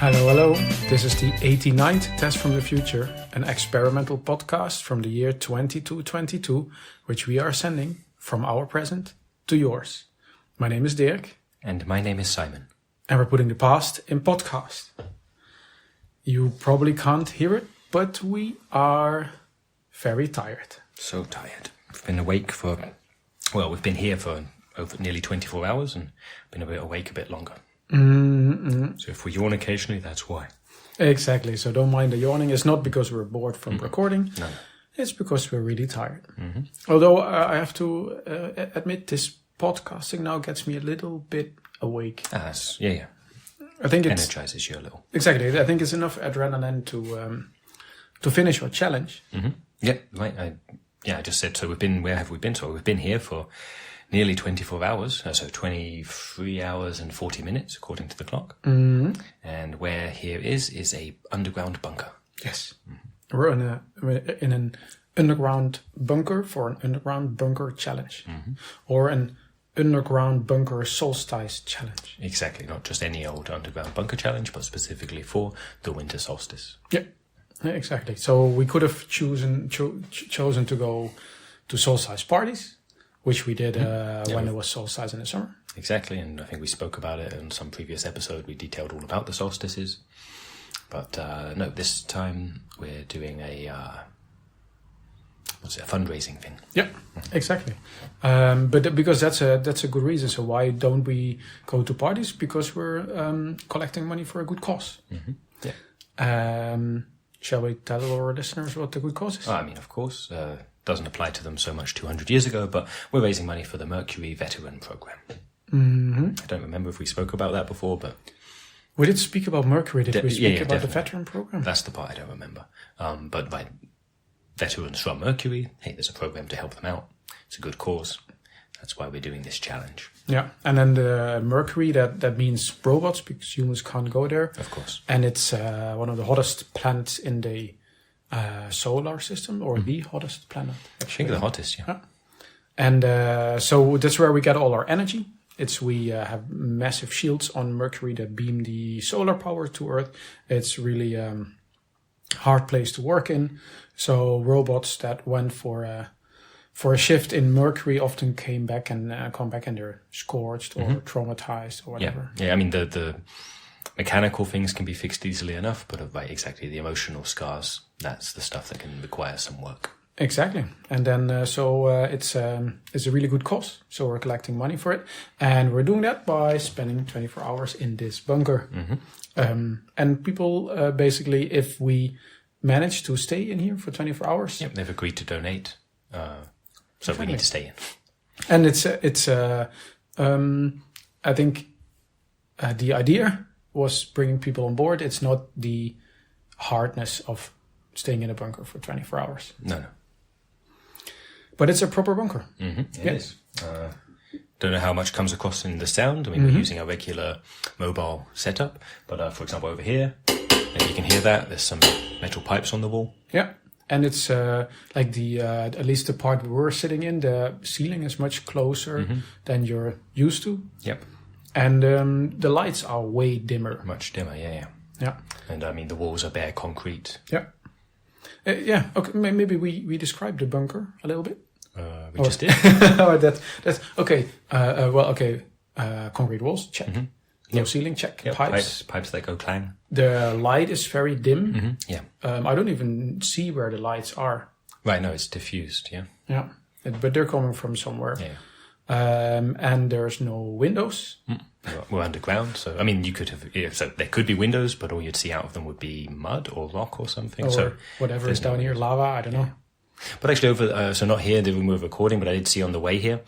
Hello. This is the 89th Test from the Future, an experimental podcast from the year 2222, which we are sending from our present to yours. My name is Dirk. And my name is Simon. And we're putting the past in podcast. You probably can't hear it, but we are very tired. So tired. We've been awake we've been here for over nearly 24 hours and been awake a bit longer. Mm-hmm. So if we yawn occasionally, that's why. Exactly. So don't mind the yawning. It's not because we're bored from recording. No. It's because we're really tired. Mm-hmm. Although I have to admit, this podcasting now gets me a little bit awake. Yeah. I think it energizes you a little. Exactly. I think it's enough adrenaline to finish our challenge. Mm-hmm. Yeah, right. I just said, so where have we been? So we've been here for nearly 24 hours, so 23 hours and 40 minutes, according to the clock. Mm-hmm. And where here is a underground bunker. Yes. Mm-hmm. We're in an underground bunker for an underground bunker challenge. Mm-hmm. Or an underground bunker solstice challenge. Exactly, not just any old underground bunker challenge, but specifically for the winter solstice. Yeah, exactly. So we could have chosen to go to solstice parties, which we did when it was solstice in the summer. Exactly, and I think we spoke about it in some previous episode. We detailed all about the solstices. But no, this time we're doing a fundraising thing. Yeah, exactly. But because that's a good reason. So why don't we go to parties? Because we're collecting money for a good cause. Mm-hmm. Yeah. Shall we tell our listeners what the good cause is? I mean, of course, doesn't apply to them so much 200 years ago, but we're raising money for the Mercury Veteran Program. Mm-hmm. I don't remember if we spoke about that before, but we did speak about Mercury. Did we speak about definitely. The Veteran Program? That's the part I don't remember. But by veterans from Mercury, hey, there's a program to help them out. It's a good cause. That's why we're doing this challenge. Yeah, and then the Mercury, that means robots, because humans can't go there. Of course. And it's one of the hottest planets in the solar system, or the hottest planet, actually. I think the hottest, yeah. And so that's where we get all our energy. We have massive shields on Mercury that beam the solar power to Earth. It's really hard place to work in. So robots that went for a shift in Mercury often come back and they're scorched or traumatized or whatever. Yeah. I mean, the mechanical things can be fixed easily enough, but exactly the emotional scars, that's the stuff that can require some work. Exactly. And then it's a really good cause. So we're collecting money for it. And we're doing that by spending 24 hours in this bunker. Mm-hmm. And people, basically, if we manage to stay in here for 24 hours. Yep, they've agreed to donate. So we need to stay in. And I think the idea was bringing people on board. It's not the hardness of staying in a bunker for 24 hours. No. But it's a proper bunker. Mm-hmm. It is. Don't know how much comes across in the sound. I mean, we're using a regular mobile setup. But for example, over here, maybe you can hear that. There's some metal pipes on the wall. Yeah. And it's like at least the part we were sitting in, the ceiling is much closer than you're used to. Yep. And the lights are way dimmer. Much dimmer, yeah. Yeah. And I mean, the walls are bare concrete. Yeah. Yeah. Okay. Maybe we described the bunker a little bit. We just did. That's okay. Concrete walls, check. Mm-hmm. No ceiling, check. Yep. Pipes that go clang. The light is very dim. Mm-hmm. Yeah. I don't even see where the lights are. Right. No, it's diffused. Yeah. Yeah. But they're coming from somewhere. Yeah. And there's no windows. We're underground, so I mean, you could have. Yeah, so there could be windows, but all you'd see out of them would be mud or rock or something. Or so whatever is down here, lava. I don't know. But actually, so not here did we move recording, but I did see on the way here,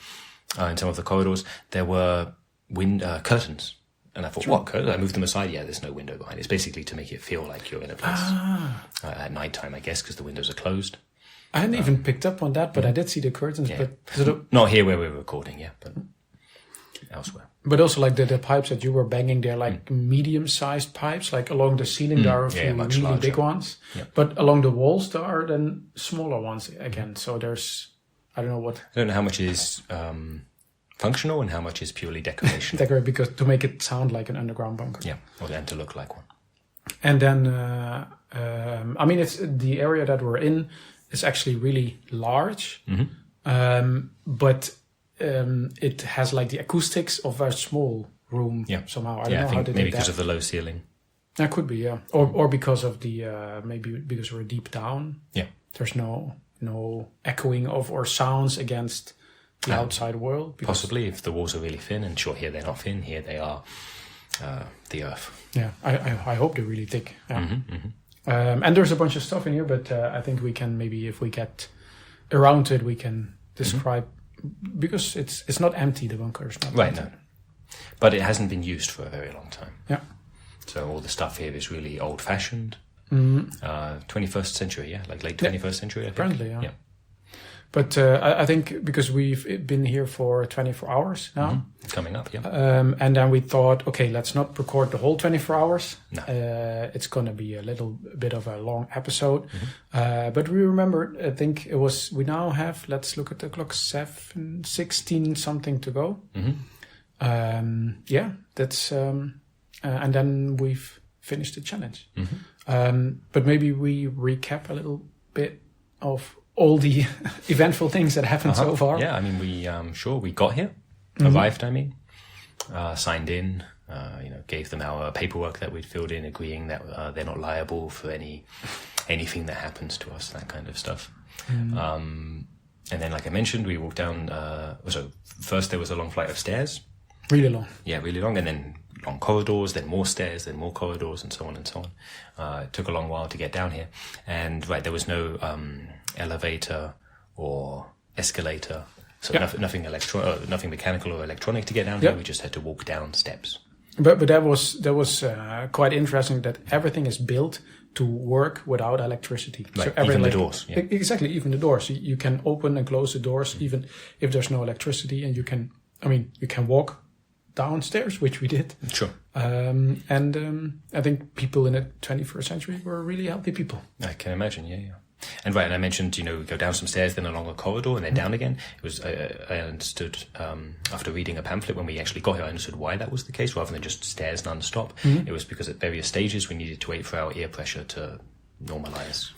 in some of the corridors, there were curtains. And I thought, what curtains? I moved them aside. Yeah, there's no window behind. It's basically to make it feel like you're in a place at night time, I guess, because the windows are closed. I hadn't even picked up on that, but I did see the curtains. Yeah. But not here where we're recording, yeah, but elsewhere. But also, like the pipes that you were banging, they're like medium-sized pipes. Like along the ceiling, there are a few really larger. Big ones. Yeah. But along the walls, there are then smaller ones again. So there's, I don't know how much is functional and how much is purely decoration. Because to make it sound like an underground bunker. Yeah, or then to look like one. And then, I mean, it's the area that we're in is actually really large, but it has like the acoustics of a small room somehow. I don't know how they did maybe that. because of the low ceiling. That could be, yeah, or because of the maybe because we're deep down. Yeah, there's no echoing of or sounds against the outside world. Possibly, if the walls are really thin, and sure, here they're not thin. Here they are the earth. Yeah, I hope they're really thick. Yeah. And there's a bunch of stuff in here, but I think we can maybe, if we get around to it, we can describe because it's not empty. The bunker is not right. empty. No, but it hasn't been used for a very long time. Yeah. So all the stuff here is really old-fashioned, 21st century, like late 21st century, I think. Apparently, yeah. But I think because we've been here for 24 hours now. Coming up, yeah. And then we thought, okay, let's not record the whole 24 hours. No. It's going to be a little bit of a long episode. But we remember, I think it was, we now have, let's look at the clock, 16 something to go. Yeah, that's... and then we've finished the challenge. But maybe we recap a little bit of all the eventful things that happened so far. Yeah, I mean, we got here, arrived, signed in, gave them our paperwork that we'd filled in, agreeing that they're not liable for anything that happens to us, that kind of stuff. And then, like I mentioned, we walked down, so first there was a long flight of stairs. Really long. Yeah, really long, and then long corridors, then more stairs, then more corridors, and so on and so on. It took a long while to get down here. And there was no elevator or escalator, so nothing mechanical or electronic to get down here. We just had to walk down steps. But that was quite interesting that everything is built to work without electricity. Right, so even the doors. Yeah. Exactly, even the doors. You can open and close the doors even if there's no electricity, and you can walk downstairs, which we did. Sure. And I think people in the 21st century were really healthy people. I can imagine, yeah. And I mentioned, we go down some stairs, then along a corridor, and then down again. It was, I understood, after reading a pamphlet when we actually got here, I understood why that was the case, rather than just stairs non-stop. It was because at various stages we needed to wait for our ear pressure to normalize.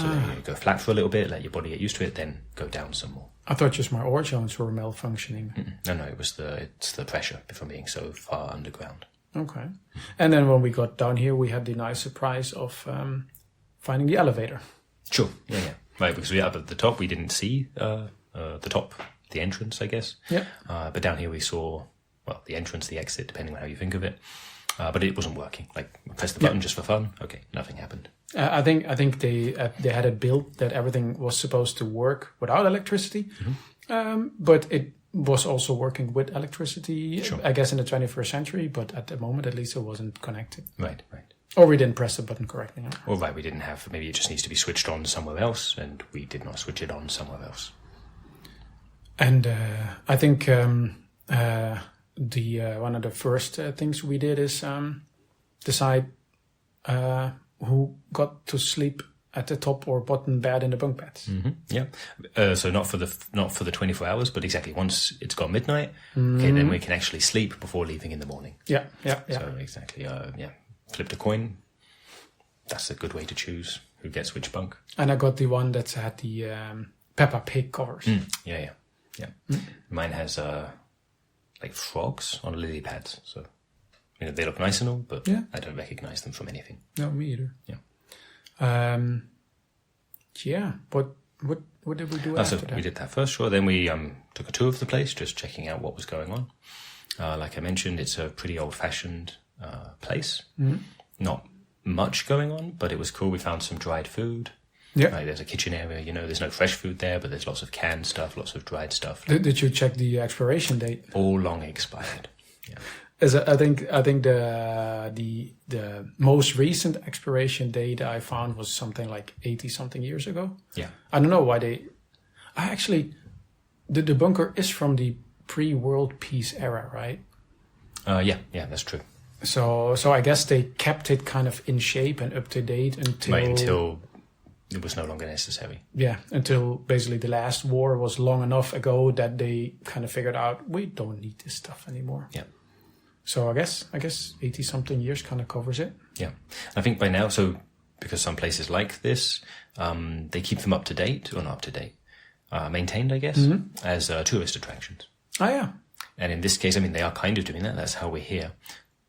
So then you go flat for a little bit, let your body get used to it, then go down some more. I thought just my orange zones were malfunctioning. No, it's the pressure from being so far underground. Okay. And then when we got down here, we had the nice surprise of finding the elevator. Sure, yeah. Right, because we up at the top, we didn't see the top, the entrance, I guess. Yeah. But down here we saw, the entrance, the exit, depending on how you think of it. But it wasn't working. Press the button just for fun. Okay, nothing happened. I think they had it built that everything was supposed to work without electricity, but it was also working with electricity. Sure. I guess in the 21st century, but at the moment at least it wasn't connected. Right. Or we didn't press the button correctly. No? Or we didn't have. Maybe it just needs to be switched on somewhere else, and we did not switch it on somewhere else. And I think one of the first things we did is decide who got to sleep at the top or bottom bed in the bunk beds. Yeah. So not for the 24 hours, but exactly once it's got midnight, okay, then we can actually sleep before leaving in the morning. Yeah. So exactly. Flipped a coin. That's a good way to choose who gets which bunk. And I got the one that had the Peppa Pig covers. Yeah. Mine has frogs on lily pads. So they look nice and all, but I don't recognize them from anything. No, me either. Yeah. What did we do after that? We did that first, sure. Then we took a tour of the place, just checking out what was going on. Like I mentioned, it's a pretty old-fashioned place. Not much going on, but it was cool. We found some dried food. Yeah. There's a kitchen area, there's no fresh food there, but there's lots of canned stuff, lots of dried stuff. Did you check the expiration date? All long expired. Yeah. I think the most recent expiration date I found was something like 80-something years ago. Yeah. I don't know why the bunker is from the pre-world peace era, right? Yeah, that's true. So I guess they kept it kind of in shape and up to date until it was no longer necessary. Yeah, until basically the last war was long enough ago that they kind of figured out we don't need this stuff anymore. Yeah. So I guess 80 something years kind of covers it. Yeah. I think by now, so because some places like this, they keep them up to date, or not up to date, maintained, I guess, as tourist attractions. Oh yeah. And in this case, I mean, they are kind of doing that. That's how we're here.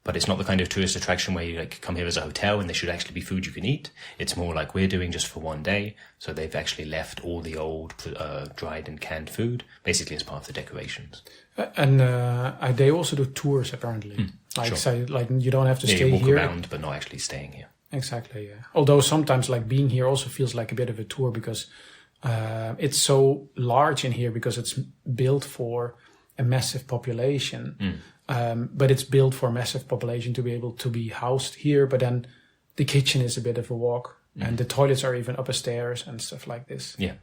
But it's not the kind of tourist attraction where you like come here as a hotel and there should actually be food you can eat. It's more like we're doing just for one day. So they've actually left all the old dried and canned food, basically as part of the decorations. And they also do tours apparently. Like sure. say, like you don't have to stay you walk here. around, but not actually staying here. Exactly. Yeah. Although sometimes like being here also feels like a bit of a tour because it's so large in here because it's built for a massive population. But it's built for a massive population to be able to be housed here. But then the kitchen is a bit of a walk, and the toilets are even up a stairs and stuff like this. Yeah.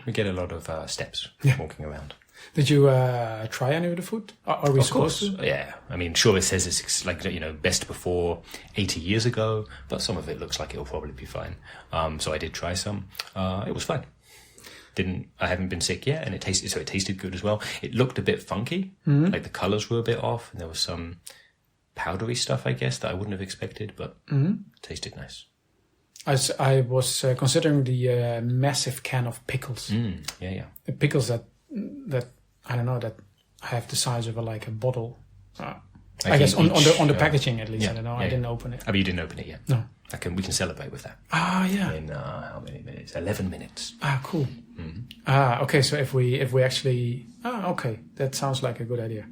We get a lot of steps walking around. Did you try any of the food? Are we supposed to? Yeah. I mean, sure, it says it's like, best before 80 years ago, but some of it looks like it'll probably be fine. So I did try some. It was fine. I haven't been sick yet, and it tasted good as well. It looked a bit funky, like the colors were a bit off, and there was some powdery stuff, I guess, that I wouldn't have expected, but it tasted nice. I was considering the massive can of pickles. Yeah. The pickles that I don't know, that have the size of a bottle. I guess on the packaging at least. I don't know. I didn't open it. Oh, but you didn't open it yet. No. We can celebrate with that. Ah, yeah. In how many minutes? 11 minutes. Ah, cool. Okay. So if we actually, okay, that sounds like a good idea.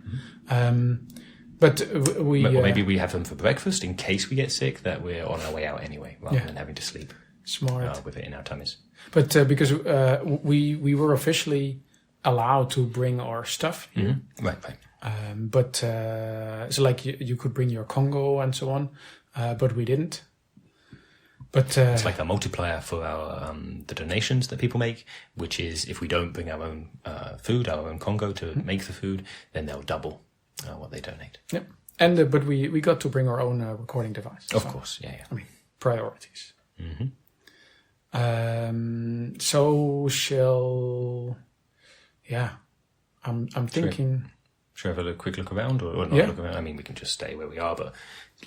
But we maybe we have them for breakfast in case we get sick. That we're on our way out anyway, rather than having to sleep. Smart. With it in our tummies. But because we were officially allowed to bring our stuff here. Right. But so like you could bring your Congo and so on, but we didn't. But it's like a multiplier for our the donations that people make, which is if we don't bring our own food, our own Congo to make the food, then they'll double what they donate. Yep. And but we got to bring our own recording device. Of course, yeah. I mean, priorities. So shall, I'm thinking. Should we have a quick look around, or not look around? I mean, we can just stay where we are, but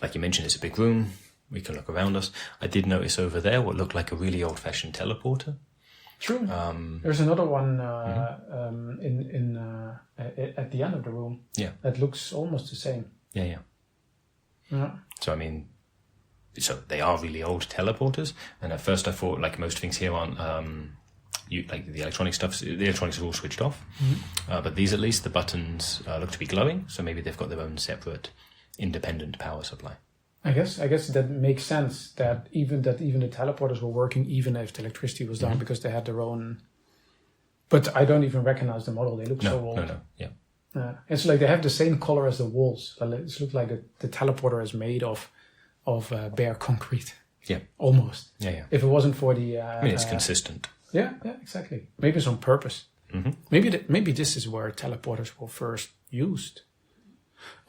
like you mentioned, it's a big room. We can look around us. I did notice over there what looked like a really old-fashioned teleporter. True. There's another one at the end of the room. Yeah. That looks almost the same. Yeah. So I mean, so they are really old teleporters. And at first I thought, like most things here aren't, like the electronics are all switched off. But these, at least, the buttons look to be glowing. So maybe they've got their own separate, independent power supply. I guess that makes sense that even the teleporters were working even if the electricity was down because they had their own. But I don't even recognize the model. They look so old. No. Yeah. It's like they have the same color as the walls. It looks like the teleporter is made of bare concrete. Yeah. Almost. Yeah. If it wasn't for the. I mean, it's consistent. Yeah, exactly. Maybe it's on purpose. Maybe this is where teleporters were first used.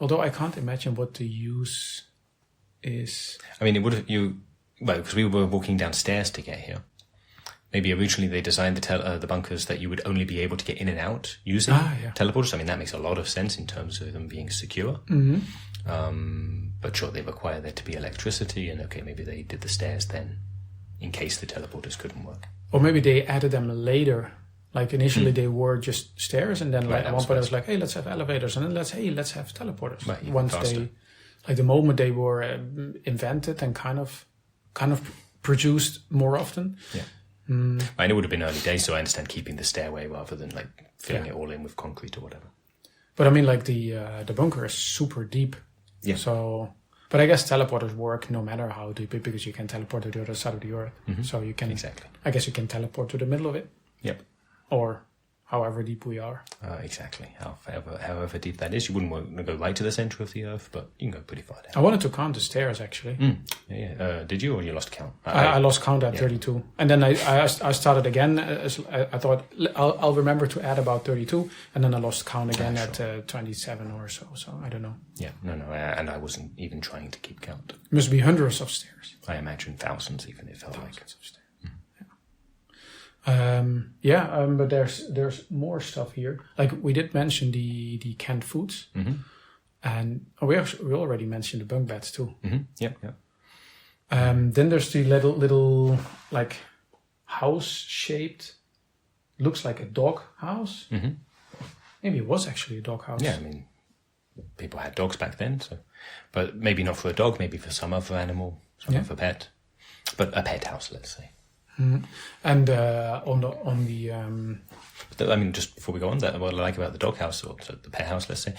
Although I can't imagine what the use is. I mean, it would have because we were walking downstairs to get here. Maybe originally they designed the bunkers that you would only be able to get in and out using teleporters. I mean, that makes a lot of sense in terms of them being secure. But sure, they require there to be electricity, and okay, maybe they did the stairs then, in case the teleporters couldn't work. Or maybe they added them later. Like initially they were just stairs, and then at one point I was like, hey, let's have elevators, and then let's have teleporters. Right, once faster. They, like the moment they were invented and kind of produced more often. Yeah. And it would have been early days, so I understand keeping the stairway rather than like filling it all in with concrete or whatever. But I mean, like the bunker is super deep. Yeah. So, but I guess teleporters work no matter how deep, because you can teleport to the other side of the earth. So you can I guess you can teleport to the middle of it. Yep. Or however deep we are. Exactly. However deep that is. You wouldn't want to go right to the center of the earth, but you can go pretty far down. I wanted to count the stairs, actually. Yeah. Did you, or you lost count? I lost count at 32. And then I started again. I thought, I'll remember to add about 32. And then I lost count again at 27 or so. So I don't know. Yeah, no. And I wasn't even trying to keep count. Must be hundreds of stairs. I imagine thousands, even if it felt like. Of stairs. But there's more stuff here. Like we did mention the canned foods. And we already mentioned the bunk beds too. Yeah. Then there's the little like house-shaped, looks like a dog house. Maybe it was actually a dog house. Yeah, I mean, people had dogs back then, so, but maybe not for a dog, maybe for some other animal, some other pet, but a pet house, let's say. And on the I mean, just before we go on, that what I like about the dog house or the pet house, let's say,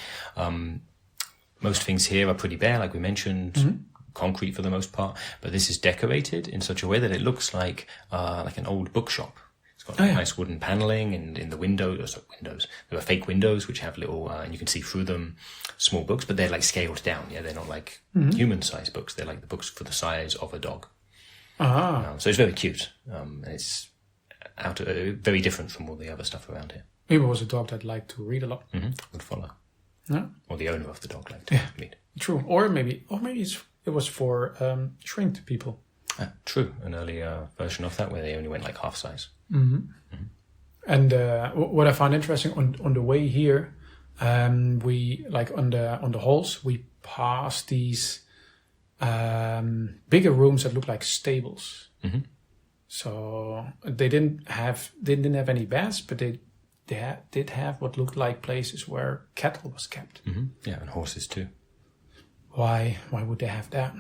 most things here are pretty bare, like we mentioned, concrete for the most part. But this is decorated in such a way that it looks like an old bookshop. It's got nice wooden paneling, and in the windows, there are fake windows which have little, and you can see through them small books, but they're like scaled down. Yeah, they're not like human-sized books. They're like the books for the size of a dog. So it's very cute. And it's very different from all the other stuff around here. Maybe it was a dog that liked to read a lot. Would follow. Yeah. Or the owner of the dog liked to read. True. Or maybe it was for shrinked people. True. An earlier version of that where they only went like half size. And what I found interesting on the way here, we like on the halls we passed these bigger rooms that look like stables. So they didn't have any beds, but they did have what looked like places where cattle was kept. Yeah, and horses too. Why would they have that?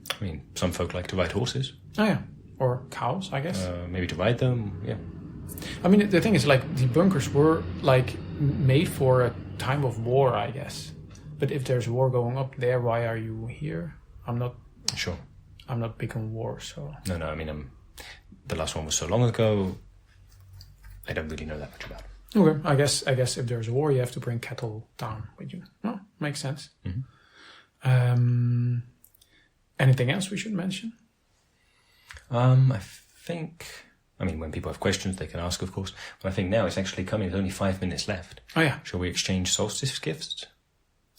I mean, some folk like to ride horses. Oh yeah, or cows, I guess. Maybe to ride them. Yeah. I mean, the thing is, like, the bunkers were like made for a time of war, I guess. But if there's war going up there, why are you here? I'm not sure. I'm not big on war, so. No. I mean, the last one was so long ago. I don't really know that much about it. Okay, I guess if there's a war, you have to bring cattle down with you. Oh, makes sense. Anything else we should mention? I think. I mean, when people have questions, they can ask, of course. But I think now it's actually coming. There's only 5 minutes left. Oh yeah. Shall we exchange solstice gifts?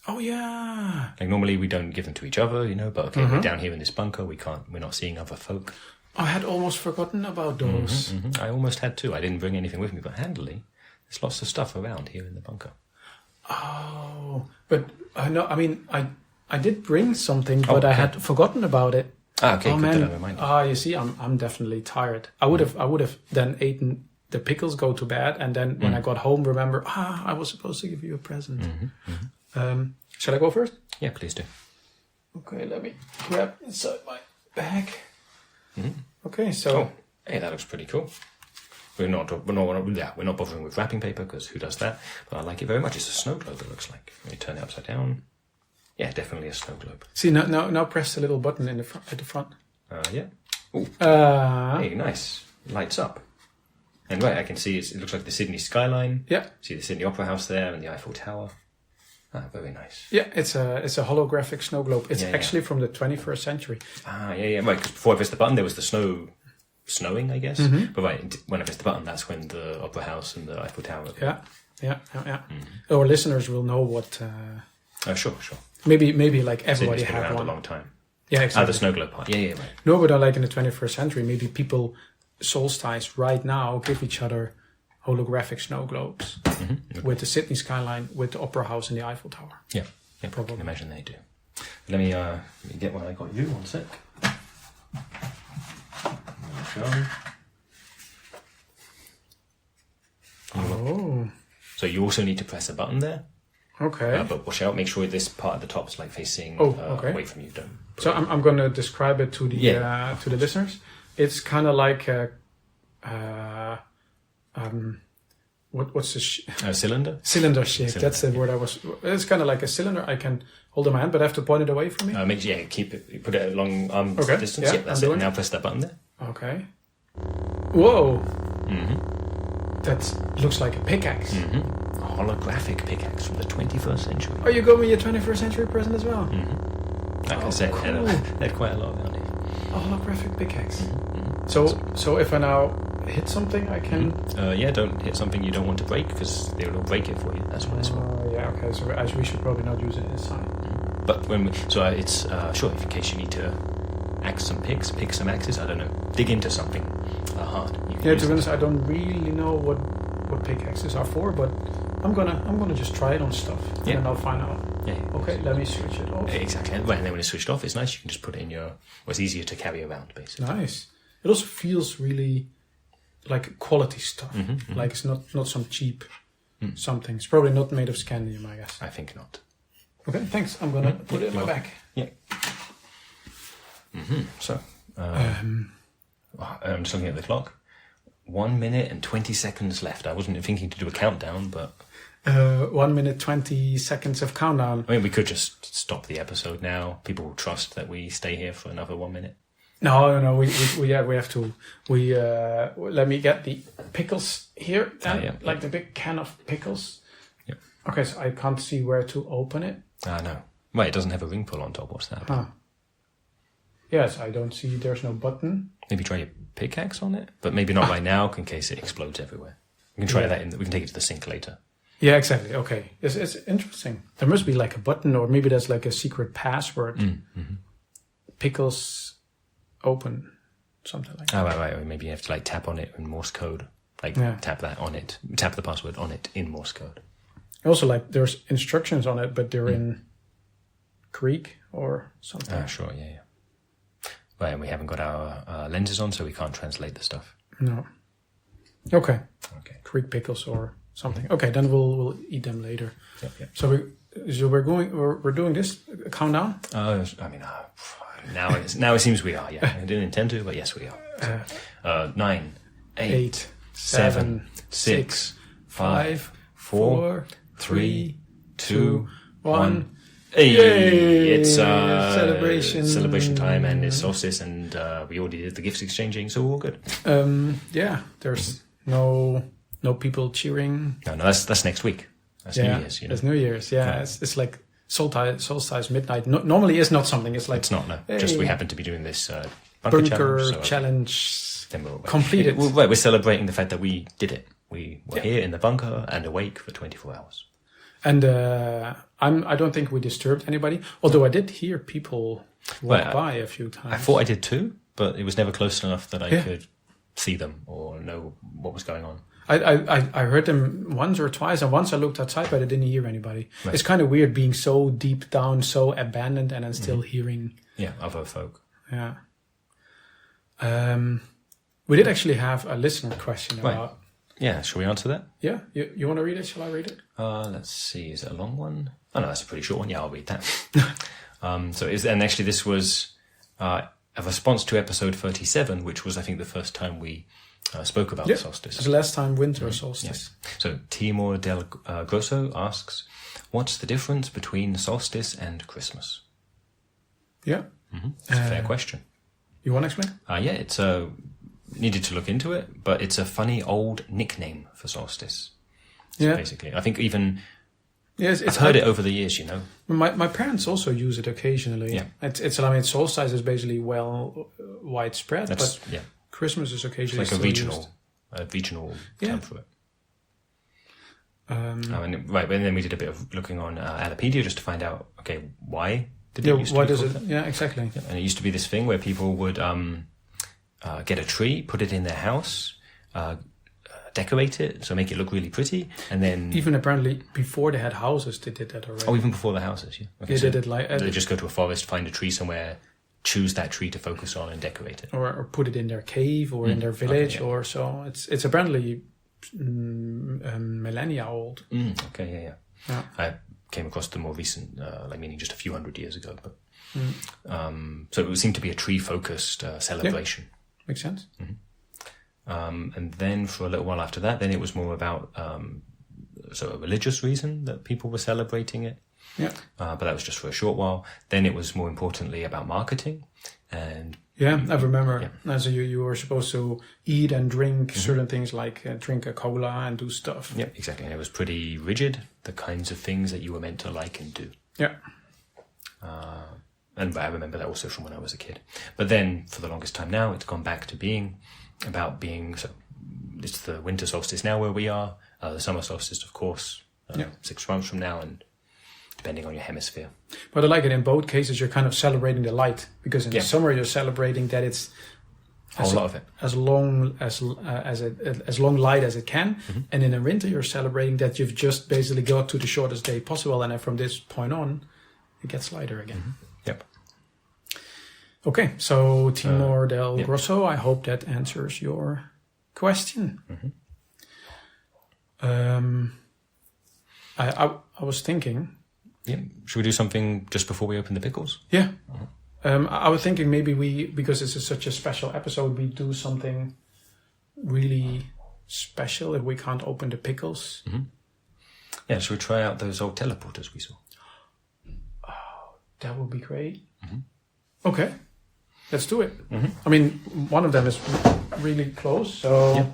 Oh yeah. Like normally we don't give them to each other, but okay, we're down here in this bunker. We're not seeing other folk. I had almost forgotten about those. I almost had too. I didn't bring anything with me, but handily, there's lots of stuff around here in the bunker. Oh, but no, I mean, I did bring something, but I had forgotten about it. Okay, good that I reminded you. You see, I'm definitely tired. I would have then eaten the pickles, go to bed, and then when I got home, remember, I was supposed to give you a present. Shall I go first? Yeah, please do. Okay, let me grab inside my bag. Okay, so hey, that looks pretty cool. We're not bothering with wrapping paper because who does that? But I like it very much. It's a snow globe. It looks like. Let me turn it upside down. Yeah, definitely a snow globe. See now press the little button at the front. Yeah. Ooh. Hey, nice. Lights up. And right, I can see it looks like the Sydney skyline. Yeah. See the Sydney Opera House there and the Eiffel Tower. Very nice. Yeah, it's a holographic snow globe. It's actually from the 21st century. Yeah. Right, because before I pressed the button, there was the snowing, I guess. But right, when I pressed the button, that's when the Opera House and the Eiffel Tower. Yeah. Our listeners will know what. Sure. Maybe like everybody Sydney's been had around one. a long time. Yeah, exactly. The snow globe part. Yeah, right. No, but like in the 21st century, maybe people solstice right now give each other holographic snow globes with the Sydney skyline, with the Opera House and the Eiffel Tower. Yeah, probably. I can imagine they do. Let me get one I got you. One sec. Oh. So you also need to press a button there. Okay. But watch out. Make sure this part at the top is like facing away from you. Don't. So I'm going to describe it to the listeners. It's kind of like a what's the cylinder? Cylinder shape. That's the word I was. It's kind of like a cylinder. I can hold in my hand, but I have to point it away from me. Keep it. Put it along arm distance. Yeah, that's it. Now press that button there. Okay. Whoa. That looks like a pickaxe. A holographic pickaxe from the 21st century. Oh, you got me a 21st century present as well. Like I said, cool. they had quite a lot around here. A holographic pickaxe. So if I now hit something, I can. Don't hit something you don't want to break because they will break it for you. That's what it's for. Okay. So we should probably not use it inside. But it's sure in case you need to axe some picks, pick some axes. I don't know, dig into something hard. To be honest, I don't really know what what pickaxes are for, but I'm gonna just try it on stuff, and then I'll find out. Yeah. Okay, let me switch it off. Exactly. Well, and then when it's switched off, it's nice. You can just put it in your. Well, it's easier to carry around, basically. Nice. It also feels really like quality stuff. Like it's not some cheap something. It's probably not made of scandium, I guess. I think not. Okay, thanks. I'm gonna put it in my bag. Yeah. So, I'm just looking at the clock. 1 minute and 20 seconds left. I wasn't thinking to do a countdown, but 1 minute 20 seconds of countdown. I mean, we could just stop the episode now. People will trust that we stay here for another 1 minute. No. We have to. Let me get the pickles here. Like the big can of pickles. Yeah. Okay, so I can't see where to open it. No. Well, it doesn't have a ring pull on top. What's that? Huh. Yes, I don't see. There's no button. Maybe try your pickaxe on it, but maybe not right now, in case it explodes everywhere. We can try that. We can take it to the sink later. Yeah, exactly. Okay, it's interesting. There must be like a button, or maybe there's like a secret password. Pickles open, something like that. Oh, right. Or maybe you have to like tap on it in Morse code. Tap that on it. Tap the password on it in Morse code. Also, like there's instructions on it, but they're in Greek or something. Sure, yeah. Right, and we haven't got our lenses on, so we can't translate the stuff. No. Okay. Greek pickles or something. Okay, then we'll eat them later. Yep. So we're doing this countdown. Now it seems we are. Yeah, I didn't intend to, but yes, we are. 9, 8, 7, 6, 5, 4, 3, 2, 1. Hey, it's celebration time, and it's solstice, and we already did the gifts exchanging, so we're all good. There's no people cheering. No, that's next week. That's New Year's. It's New Year's. Yeah, it's like solstice midnight. Normally, it's not something. It's like it's not. No, just we happen to be doing this bunker challenge. Then we're completed. We're celebrating the fact that we did it. We were here in the bunker and awake for 24 hours. And I don't think we disturbed anybody, although I did hear people walk by a few times. I thought I did too, but it was never close enough that I could see them or know what was going on. I heard them once or twice, and once I looked outside, but I didn't hear anybody. Right. It's kind of weird being so deep down, so abandoned, and then still hearing... Yeah, other folk. Yeah. We did actually have a listener question about... Yeah, shall we answer that? Yeah, you want to read it? Shall I read it? Let's see. Is it a long one? Oh no, that's a pretty short one. Yeah, I'll read that. And actually, this was a response to episode 37, which was, I think, the first time we spoke about the solstice. It was the last time winter solstice. Yeah. So Timor del Grosso asks, "What's the difference between solstice and Christmas?" Yeah, it's a fair question. You want to explain? It's needed to look into it, but it's a funny old nickname for solstice. Basically, I think even I've heard it over the years. My parents also use it occasionally. Yeah, it's solstice is basically widespread, but Christmas is occasionally it's like a regional term for it. And then we did a bit of looking on Wikipedia just to find out, why did it used to be called that? Yeah, exactly. Yeah, and it used to be this thing where people would get a tree, put it in their house, decorate it, so make it look really pretty, and then... Even apparently before they had houses, they did that already. Oh, even before the houses, yeah. Okay, they did it like... They just go to a forest, find a tree somewhere, choose that tree to focus on and decorate it. Or put it in their cave or in their village or so. It's apparently millennia old. Yeah. I came across the more recent, meaning just a few hundred years ago. But so it would seem to be a tree-focused celebration. Yeah. Makes sense. And then for a little while after that, then it was more about a religious reason that people were celebrating it. Yeah. But that was just for a short while. Then it was more importantly about marketing. And yeah, I remember. Yeah. So you were supposed to eat and drink certain things like drink a cola and do stuff. Yeah, exactly. And it was pretty rigid, the kinds of things that you were meant to like and do. Yeah. And I remember that also from when I was a kid. But then, for the longest time now, it's gone back to being... So it's the winter solstice now where we are. The summer solstice, of course, 6 months from now, and depending on your hemisphere. But I like it in both cases. You're kind of celebrating the light, because in the summer you're celebrating that it's A whole lot of it. As long light as it can. And in the winter, you're celebrating that you've just basically got to the shortest day possible, and then from this point on, it gets lighter again. Yep. Okay, so Timor del Grosso, I hope that answers your question. I was thinking. Yeah. Should we do something just before we open the pickles? Yeah. I was thinking maybe because this is such a special episode, we do something really special if we can't open the pickles. Yeah, should we try out those old teleporters we saw? Oh, that would be great. Okay, let's do it. I mean, one of them is really close, so... Yeah.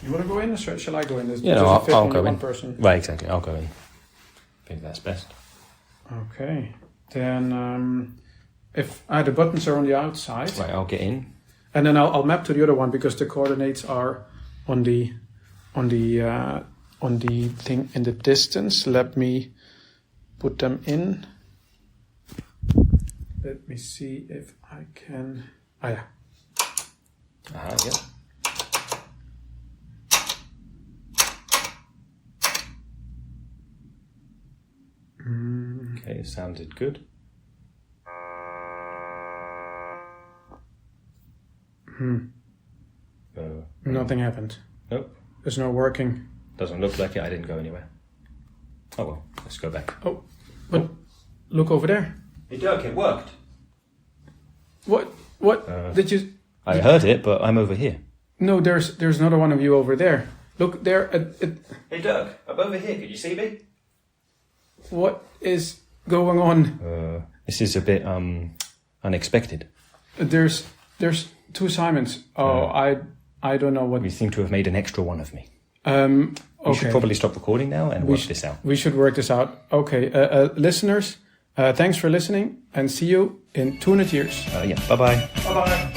You want to go in, or shall I go in? Yeah, no, I'll go in. One person. Right, exactly. I'll go in. I think that's best. Okay. Then, if the buttons are on the outside. Right, I'll get in. And then I'll map to the other one because the coordinates are on the thing in the distance. Let me put them in. Let me see if I can. Ah, yeah. Yeah. Okay, sounded good. Nothing happened. Nope. There's no working. Doesn't look like it. I didn't go anywhere. Oh well, let's go back. Oh, but look over there. Hey Dirk, it worked. What did you? I heard it, but I'm over here. No, there's another one of you over there. Look there. Hey Dirk, I'm over here. Can you see me? What is going on? This is a bit unexpected. There's two Simons. Oh, I don't know what. We seem to have made an extra one of me. Okay. We should probably stop recording now and work this out. We should work this out. Okay, listeners, thanks for listening, and see you in 200 years. Yeah. Bye bye. Bye bye.